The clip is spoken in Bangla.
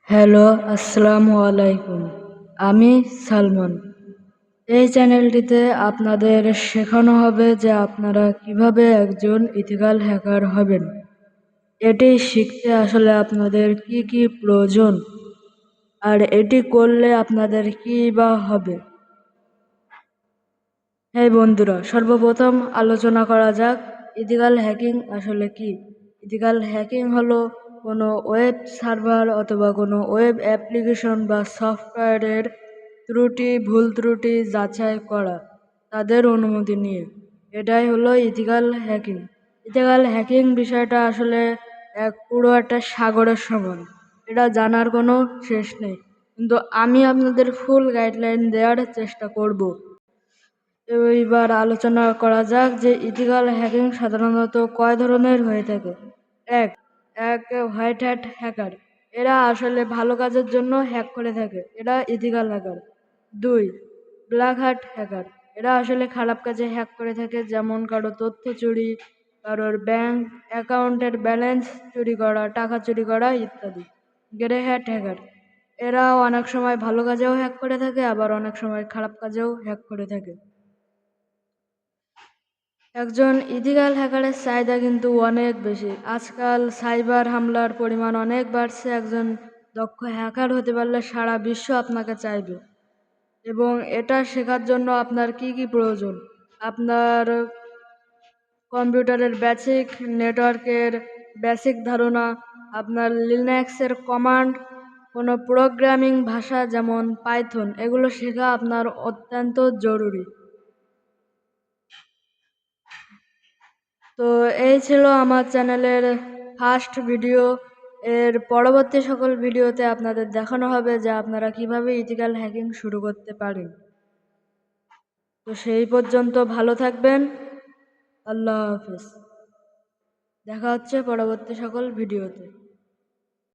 হ্যালো, আসসালামু আলাইকুম। আমি সালমান। এই চ্যানেলটিতে আপনাদের শেখানো হবে যে আপনারা কিভাবে একজন ইথিক্যাল হ্যাকার হবেন। এটি শিখতে আসলে আপনাদের কি কি প্রয়োজন আর এটি করলে আপনাদের কি বা হবে। হ্যাঁ বন্ধুরা, সর্বপ্রথম আলোচনা করা যাক ইথিক্যাল হ্যাকিং আসলে কি। ইথিক্যাল হ্যাকিং হলো কোনো ওয়েব সার্ভার অথবা কোনো ওয়েব অ্যাপ্লিকেশন বা সফটওয়্যারের ভুল ত্রুটি যাচাই করা তাদের অনুমতি নিয়ে। এটাই হলো ইথিক্যাল হ্যাকিং। ইথিক্যাল হ্যাকিং বিষয়টা আসলে পুরো একটা সাগরের সমান। এটা জানার কোনো শেষ নেই, কিন্তু আমি আপনাদের ফুল গাইডলাইন দেওয়ার চেষ্টা করব। এইবার আলোচনা করা যাক যে ইথিক্যাল হ্যাকিং সাধারণত কয় ধরনের হয়ে থাকে। এক এক হোয়াইট হ্যাট হ্যাকার, এরা আসলে ভালো কাজের জন্য হ্যাক করে থাকে, এরা ইথিক্যাল হ্যাকার। দুই ব্ল্যাক হ্যাট হ্যাকার, এরা আসলে খারাপ কাজে হ্যাক করে থাকে, যেমন কারো তথ্য চুরি, কারোর ব্যাংক অ্যাকাউন্টের ব্যালেন্স চুরি করা, টাকা চুরি করা ইত্যাদি। গ্রে হ্যাট হ্যাকার, এরাও অনেক সময় ভালো কাজেও হ্যাক করে থাকে, আবার অনেক সময় খারাপ কাজেও হ্যাক করে থাকে। একজন ইথিক্যাল হ্যাকারের চাহিদা কিন্তু অনেক বেশি। আজকাল সাইবার হামলার পরিমাণ অনেক বাড়ছে। একজন দক্ষ হ্যাকার হতে পারলে সারা বিশ্ব আপনাকে চাইবে। এবং এটা শেখার জন্য আপনার কি কি প্রয়োজন? আপনার কম্পিউটারের বেসিক, নেটওয়ার্কের বেসিক ধারণা, আপনার লিনাক্সের কমান্ড, কোনো প্রোগ্রামিং ভাষা যেমন পাইথন, এগুলো শেখা আপনার অত্যন্ত জরুরি। তো এই ছিল আমার চ্যানেলের ফার্স্ট ভিডিও। এর পরবর্তী সকল ভিডিওতে আপনাদের দেখানো হবে যে আপনারা কিভাবে ইথিক্যাল হ্যাকিং শুরু করতে পারেন। তো সেই পর্যন্ত ভালো থাকবেন। আল্লাহ হাফেজ। দেখা হচ্ছে পরবর্তী সকল ভিডিওতে।